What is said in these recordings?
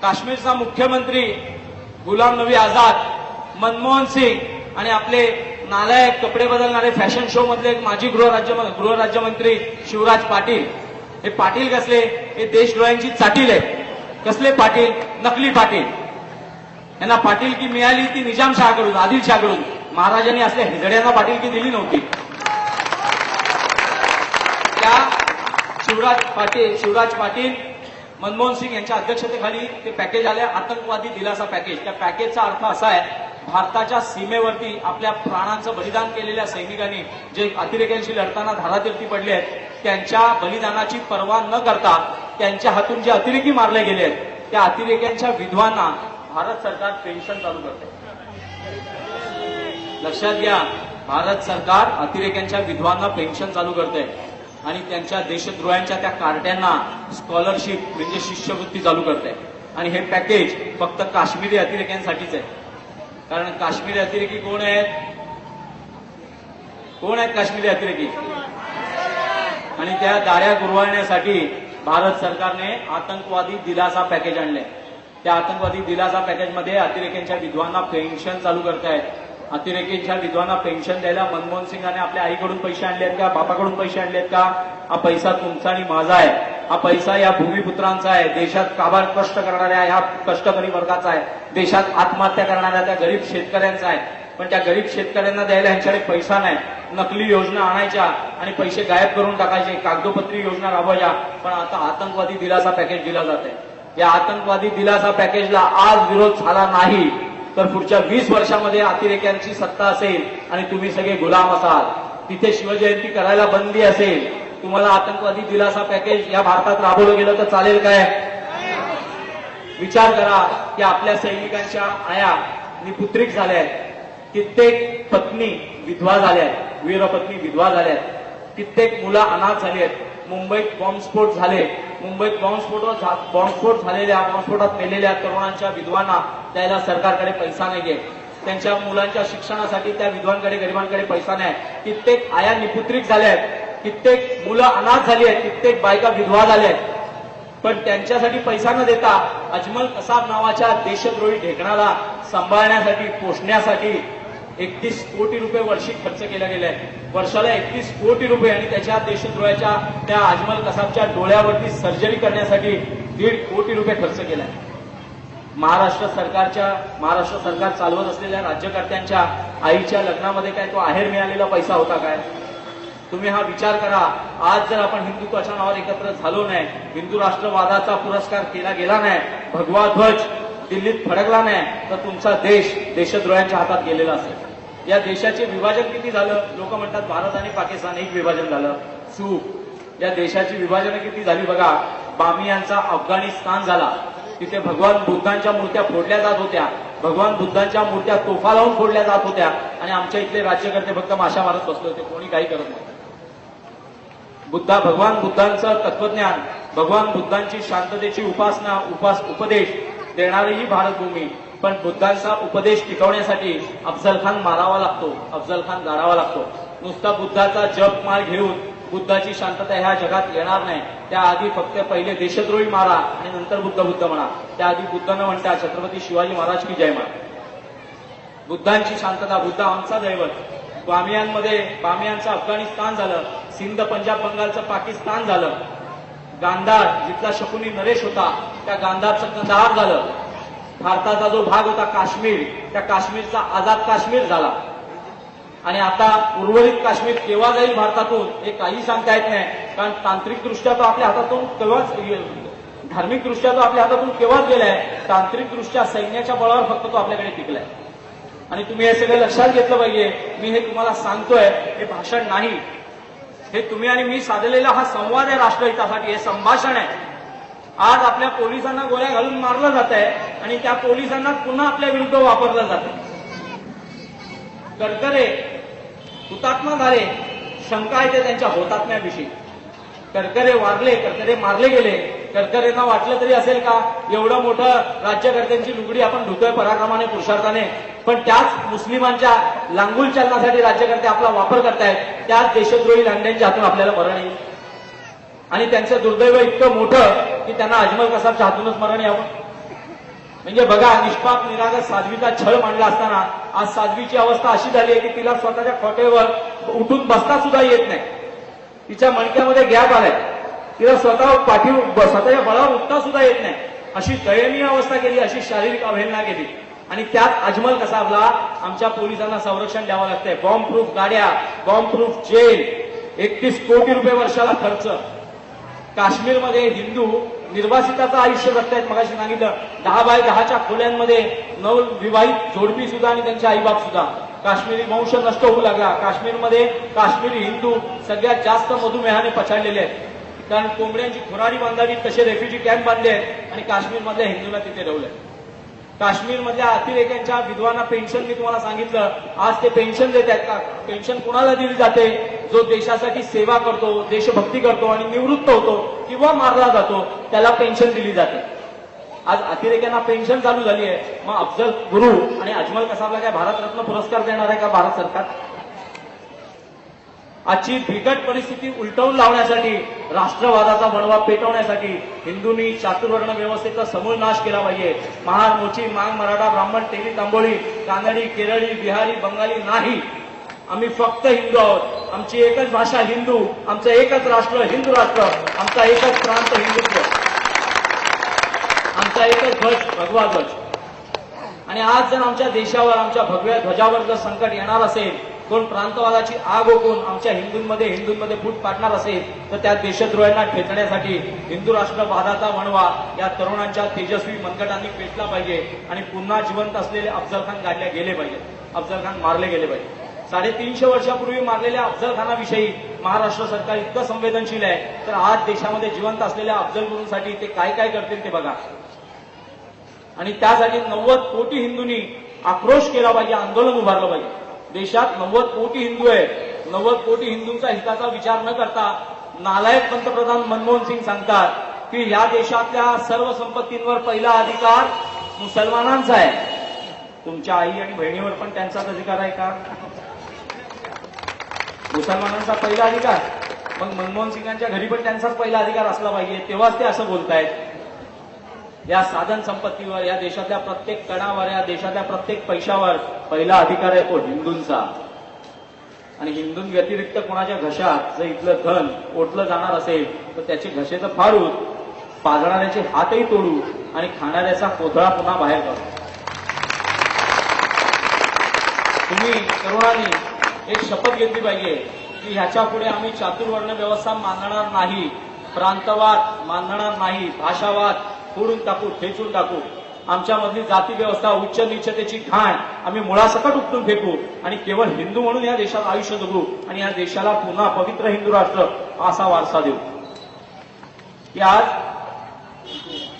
काश्मीरचा मुख्यमंत्री गुलाम नबी आझाद, मनमोहन सिंग आणि आपले नालायक कपडे बदलणारे फॅशन शो मधले माजी गृहराज्यमंत्री शिवराज पाटील. हे पाटील कसले? हे देशद्रोह्यांची चाटील आहे. कसले पाटील? नकली पाटील. यांना पाटीलकी मिळाली ती निजामशाहकडून, आदिलशाहकडून. महाराजांनी असल्या हिजड्यांना पाटीलकी दिली नव्हती. त्या शिवराज पाटील, मनमोहन सिंग यांच्या अध्यक्षतेखाली ते पॅकेज आले, आतंकवादी दिलासा पॅकेज. त्या पॅकेजचा अर्थ असा आहे, भारताच्या सीमेवरती आपल्या प्राणांचं बलिदान केलेल्या सैनिकांनी जे अतिरेक्यांशी लढताना धारातीर्थी पडले आहेत, त्यांच्या बलिदानाची पर्वा न करता त्यांच्या हातून जे अतिरेकी मारले गेले आहेत, त्या अतिरेक्यांच्या विधवांना भारत सरकार पेन्शन चालू करते. लक्षात घ्या, भारत सरकार अतिरेक्यांच्या विधवांना पेन्शन चालू करते आणि त्यांच्या देशद्रोह्यांच्या त्या कार्ट्यांना स्कॉलरशिप म्हणजे शिष्यवृत्ती चालू करते. आणि हे पॅकेज फक्त काश्मीरी अतिरेक्यांसाठीच आहे. कारण काश्मीरी अतिरेकी कोण आहेत? कोण आहेत काश्मीरी अतिरेकी? आणि त्या दाऱ्या गुरवाळण्यासाठी भारत सरकारने आतंकवादी दिलासा पॅकेज आणले. त्या आतंकवादी दिलासा पॅकेजमध्ये अतिरेक्यांच्या विधवांना पेन्शन चालू करतायत. अतिरेकींच्या विधवांना पेन्शन द्यायला मनमोहन सिंगाने आपल्या आईकडून पैसे आणले आहेत का? बापाकडून पैसे आणले आहेत का? हा पैसा तुमचा आणि माझा आहे. हा पैसा या भूमिपुत्रांचा आहे. देशात काबाड कष्ट करणाऱ्या या कष्टकरी वर्गाचा आहे. देशात आत्महत्या करणाऱ्या त्या गरीब शेतकऱ्यांचा आहे. पण त्या गरीब शेतकऱ्यांना द्यायला यांच्याकडे पैसा नाही. नकली योजना आणायच्या आणि पैसे गायब करून टाकायचे, कागदोपत्री योजना राबवायच्या. पण आता आतंकवादी दिलासा पॅकेज दिला जात आहे. या आतंकवादी दिलासा पॅकेजला आज विरोध झाला नाही तर पुढच्या 20 वर्षामध्ये अतिरेक्यांची सत्ता असेल आणि तुम्ही सगळे गुलाम असाल. तिथे शिवजयंती करायला बंदी असेल. तुम्हाला आतंकवादी दिलासा पॅकेज या भारतात राबवलं गेलं तर चालेल काय? विचार करा की आपल्या सैनिकांच्या आया निपुत्रिक झाल्या आहेत. कित्येक पत्नी विधवा झाल्या आहेत, वीरपत्नी विधवा झाल्या आहेत. कित्येक मुलं अनाथ झाली आहेत. मुंबईत बॉम्बस्फोट झाले. मुंबईत बॉम्बस्फोट झालेल्या, बॉम्बस्फोटात मेलेल्या तरुणांच्या विधवांना द्यायला सरकारकडे पैसा नाहीये. त्यांच्या मुलांच्या शिक्षणासाठी त्या विधवांकडे, गरिबांकडे पैसा नाही. कित्येक आया निपुत्रिक झाल्या आहेत. कित्येक मुलं अनाथ झाली आहेत. कित्येक बायका विधवा झाल्या आहेत. पण त्यांच्यासाठी पैसा न देता अजमल कसाब नावाच्या देशद्रोही ढेकणाला सांभाळण्यासाठी, पोषण्यासाठी 31 कोटी रुपये वर्षी खर्च केला गेलाय. वर्षाला 31 कोटी रुपये. आणि त्याच्या देशद्रोहाच्या त्या अजमल कसाबच्या डोळ्यावरती सर्जरी करण्यासाठी 1.5 कोटी रुपये खर्च केलाय. महाराष्ट्र सरकार चालवत असलेल्या राज्यकर्त्यांच्या आईच्या लग्नामध्ये काय तो आहेर मिळालेला पैसा होता काय? तुम्ही हा विचार करा. आज जर आपण हिंदुत्वाच्या नावावर एकत्र झालो नाही, हिंदू राष्ट्रवादाचा पुरस्कार केला गेला नाही, भगवा ध्वज दिल्लीत फडकला नाही, तर तुमचा देश देशद्रोह्यांच्या हातात गेलेला असेल. या देशाचे विभाजन किती झालं? लोक म्हणतात भारत आणि पाकिस्तान एक विभाजन झालं. चूक. या देशाची विभाजन किती झाली बघा. बामियांचा अफगाणिस्तान झाला. तिथे भगवान बुद्धांच्या मूर्त्या फोडल्या जात होत्या. भगवान बुद्धांच्या मूर्त्या तोफा लावून फोडल्या जात होत्या. आणि आमच्या इथले राज्यकर्ते फक्त माशा मारत बसले होते. कोणी काही करत नव्हतं. भगवान बुद्धांचं तत्वज्ञान, भगवान बुद्धांची शांततेची उपासना, उपदेश देणारी ही भारतभूमी. पण बुद्धांचा उपदेश टिकवण्यासाठी अफजल खान मारावा लागतो, अफजल खान गाडावा लागतो. नुसता बुद्धाचा जपमाळ घेऊन बुद्धाची शांतता ह्या जगात येणार नाही. त्याआधी फक्त पहिले देशद्रोही मारा आणि नंतर बुद्ध म्हणा. त्याआधी बुद्ध न म्हणता छत्रपती शिवाजी महाराज की जय मारा. बुद्धांची शांतता, बुद्ध आमचा दैवत. बामियांचं अफगाणिस्तान झालं. सिंध, पंजाब, बंगालचं पाकिस्तान झालं. गांधार जिथला शकुनी नरेश होता त्या गांधारचं कंदाहार झालं. भारताचा जो भाग होता काश्मीर, त्या काश्मीरचा आझाद काश्मीर झाला. आणि आता उर्वरित काश्मीर केव्हा जाईल भारतातून हे काही सांगता येत नाही. कारण तांत्रिकदृष्ट्या तो आपल्या हातातून केव्हाच, धार्मिकदृष्ट्या तो आपल्या हातातून केव्हाच गेलाय. तांत्रिकदृष्ट्या सैन्याच्या बळावर फक्त तो आपल्याकडे टिकलाय. आणि तुम्ही हे सगळं लक्षात घेतलं पाहिजे. मी हे तुम्हाला सांगतोय, हे भाषण नाही. हे तुम्ही आणि मी साधलेला हा संवाद आहे राष्ट्रहितासाठी. हे संभाषण आहे. आज आपल्या पोलिसांना गोळ्या घालून मारलं जात आहे आणि त्या पोलिसांना पुन्हा आपल्या विरुद्ध वापरलं जात आहे. करकरे हुतात्मा झाले, शंका येते त्यांच्या हुतात्म्याविषयी. करकरे वारले, करकरे मारले गेले. करकरेंना वाटलं तरी असेल का एवढं मोठं राज्यकर्त्यांची लुगडी आपण धुतोय पराक्रमाने, पुरुषार्थाने, पण त्याच मुस्लिमांच्या लांगुल चालण्यासाठी राज्यकर्ते आपला वापर करतायत. त्याच देशद्रोही लांड्यांच्या हातून आपल्याला मरण येईल. आणि त्यांचं दुर्दैव इतकं मोठं की त्यांना अजमल कसाबच्या हातूनच मरण यावं. म्हणजे बघा, निष्पाप निरागस साध्वीचा छळ मांडला असताना आज साध्वीची अवस्था अशी झाली आहे की तिला स्वतःच्या खोट्यावर उठून बसता सुद्धा येत नाही. तिच्या मणक्यामध्ये गॅप आलाय. तिला स्वतःच्या बळावर उठता सुद्धा येत नाही. अशी दयनीय अवस्था केली, अशी शारीरिक अवहेलना केली. आणि त्यात अजमल कसाबला आमच्या पोलिसांना संरक्षण द्यावं लागतंय. बॉम्ब प्रूफ गाड्या, बॉम्ब प्रूफ जेल, 31 कोटी रुपये वर्षाला खर्च. काश्मीरमध्ये हिंदू निर्वासिताचं आयुष्य जगतायत. मगाशी सांगितलं 10 बाय 10च्या खोल्यांमध्ये नवविवाहित जोडपी सुद्धा आणि त्यांचे आईबाप सुद्धा. काश्मीरी वंश नष्ट होऊ लागला. काश्मीरमध्ये काश्मीरी हिंदू सगळ्यात जास्त मधुमेहाने पछाडलेले आहेत. कारण कोंबड्यांची खुराडी बांधावी तसे रेफ्युजी कॅम्प बांधले आहेत आणि काश्मीरमधल्या हिंदूंना तिथे ठेवलंय. काश्मीरमधल्या अतिरेक्यांच्या विधवांना पेन्शन मी तुम्हाला सांगितलं. आज ते पेन्शन देत आहेत का? पेन्शन कुणाला दिली जाते? जो देशासाठी सेवा करतो, देशभक्ती करतो आणि निवृत्त होतो किंवा मारला जातो त्याला पेन्शन दिली जाते. आज अतिरेक्यांना पेन्शन चालू झाली आहे. मग अफजल गुरु आणि अजमल कसाबला काय भारतरत्न पुरस्कार देणार आहे का भारत सरकार? आजची बिकट परिस्थिती उलटवून लावण्यासाठी, राष्ट्रवादाचा वणवा पेटवण्यासाठी हिंदूंनी चातुर्वर्ण व्यवस्थेचा समूळ नाश केला पाहिजे. महार, मोची, मांग, मराठा, ब्राह्मण, तेली, तांबोळी, कानडी, केरळी, बिहारी, बंगाली नाही. आम्ही फक्त हिंदू आहोत. आमची एकच भाषा हिंदू, आमचं एकच राष्ट्र हिंदू राष्ट्र, आमचा एकच प्रांत हिंदुत्व, आमचा एकच ध्वज भगवा ध्वज. आणि आज जर आमच्या देशावर, आमच्या भगव्या ध्वजावर जर संकट येणार असेल, कोण प्रांतवादाची आग ओकून आमच्या हिंदूंमध्ये फूट पाडणार असेल तर त्या देशद्रोह्यांना ठेचण्यासाठी हिंदू राष्ट्रवादाचा वणवा या तरुणांच्या तेजस्वी मनगटांनी पेटला पाहिजे आणि पुन्हा जिवंत असलेले अफजल खान गाडले गेले पाहिजे. अफजल खान मारले गेले पाहिजे. 350 वर्षापूर्वी मारलेल्या अफजल खानाविषयी महाराष्ट्र सरकार इतकं संवेदनशील आहे, तर आज देशामध्ये जिवंत असलेल्या अफजल गुरूंसाठी ते काय काय करतील ते बघा. आणि त्यासाठी 90 कोटी हिंदूंनी आक्रोश केला पाहिजे, आंदोलन उभारलं पाहिजे. देशात 90 कोटी हिंदू आहेत. 90 कोटी हिंदूंचा हिताचा विचार न करता नालायक पंतप्रधान मनमोहन सिंग सांगतात की या देशातल्या सर्व संपत्तींवर पहिला अधिकार मुसलमानांचा आहे. तुमच्या आई आणि बहिणीवर पण त्यांचाच अधिकार आहे का? मुसलमानांचा पहिला अधिकार? मग मनमोहन सिंगांच्या घरी पण त्यांचाच पहिला अधिकार असला पाहिजे, तेव्हाच ते असं बोलतायत. या साधन संपत्तीवर, या देशातल्या प्रत्येक कणावर, या देशातल्या प्रत्येक पैशावर पहिला अधिकार आहे तो हिंदूंचा. आणि हिंदूं व्यतिरिक्त कोणाच्या घशात जर इथलं धन ओतलं जाणार असेल तर त्याचे घसे तर फाडू, पाजणाऱ्याचे हातही तोडू आणि खाणाऱ्याचा कोथळा पुन्हा बाहेर काढू. तुम्ही तरुणांनी एक शपथ घेतली पाहिजे की ह्याच्या पुढे आम्ही चातुर्वर्ण व्यवस्था मानणार नाही, प्रांतवाद मानणार नाही, भाषावाद फोडून टाकू, ठेचून टाकू. आमच्यामधली जाती व्यवस्था, उच्च नीचतेची घाण आम्ही मुळासकट उपटून फेकू आणि केवळ हिंदू म्हणून या देशात आयुष्य जगू आणि या देशाला पुन्हा पवित्र हिंदू राष्ट्र असा वारसा देऊ. की आज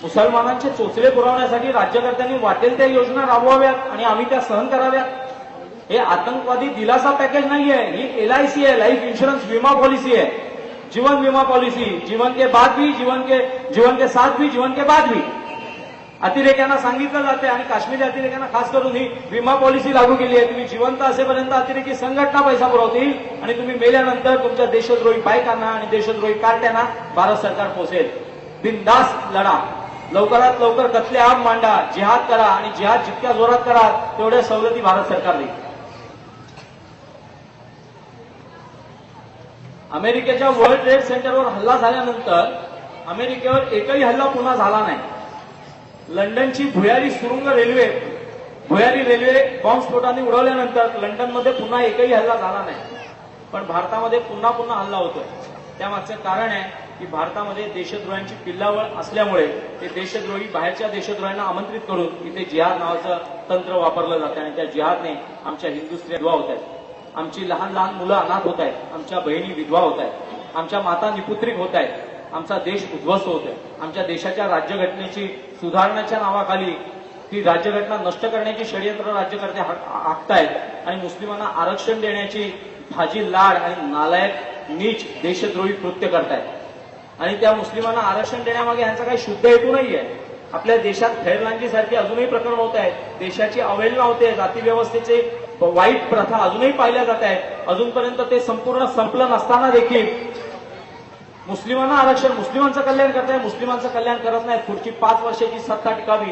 मुसलमानांचे चोचले पुरवण्यासाठी राज्यकर्त्यांनी वाटेल त्या योजना राबवाव्यात आणि आम्ही त्या सहन कराव्यात. हे आतंकवादी दिलासा पॅकेज नाही आहे, ही LIC आहे, लाईफ इन्शुरन्स विमा पॉलिसी आहे, जीवन विमा पॉलिसी. जीवन के बाद भी, जीवन के साथ भी, जीवन के बाद भी. अतिरेक्यांना सांगितलं जाते आणि काश्मीरी अतिरेक्यांना खास करून ही विमा पॉलिसी लागू केली आहे. तुम्ही जिवंत असेपर्यंत अतिरेकी संघटना पैसा पुरवतील आणि तुम्ही मेल्यानंतर तुमच्या देशद्रोही बायकांना आणि देशद्रोही कार्ट्यांना भारत सरकार पोसेल. बिनधास्त लढा, लवकरात लवकर कत्लेआम मांडा, जिहाद करा आणि जिहाद जितक्या जोरात करा तेवढ्या सवलती भारत सरकार देईल. अमेरिकेच्या वर्ल्ड ट्रेड सेंटरवर हल्ला झाल्यानंतर अमेरिकेवर एकही हल्ला पुन्हा झाला नाही. लंडनची भुयारी रेल्वे बॉम्बस्फोटाने उडवल्यानंतर लंडनमध्ये पुन्हा एकही हल्ला झाला नाही. पण भारतामध्ये पुन्हा हल्ला होतोय. त्यामागचं कारण आहे की भारतामध्ये देशद्रोह्यांची पिल्लावळ असल्यामुळे ते देशद्रोही बाहेरच्या देशद्रोह्यांना आमंत्रित करून इथे जिहाद नावाचं तंत्र वापरलं जातं आणि त्या जिहादने आमच्या हिंदू स्त्रिया विधवा होत आहेत, आमची लहान लहान मुलं अनाथ होत आहेत, आमच्या बहिणी विधवा होत आहेत, आमच्या माता निपुत्रिक होत आहेत, आमचा देश उद्ध्वस्त होत आहे. आमच्या देशाच्या राज्यघटनेची सुधारण्याच्या नावाखाली ती राज्यघटना नष्ट करण्याची षडयंत्र राज्यकर्ते आखतायत आणि मुस्लिमांना आरक्षण देण्याची भाजी लाड आणि नालायक नीच देशद्रोही कृत्य करतायत. आणि त्या मुस्लिमांना आरक्षण देण्यामागे यांचा काही शुद्ध हेतू नाहीये. आपल्या देशात खैरलांजीसारखी अजूनही प्रकरण होत आहेत. देशाची अवहेलना होते, जाती व्यवस्थेचे वाईट प्रथा अजूनही पाहिल्या जात आहेत. अजूनपर्यंत ते संपूर्ण संपलं नसताना देखील मुस्लिमांना आरक्षण, मुस्लिमांचं कल्याण करताय, मुस्लिमांचं कल्याण करत नाही. पुढची 5 वर्षाची सत्ता टिकावी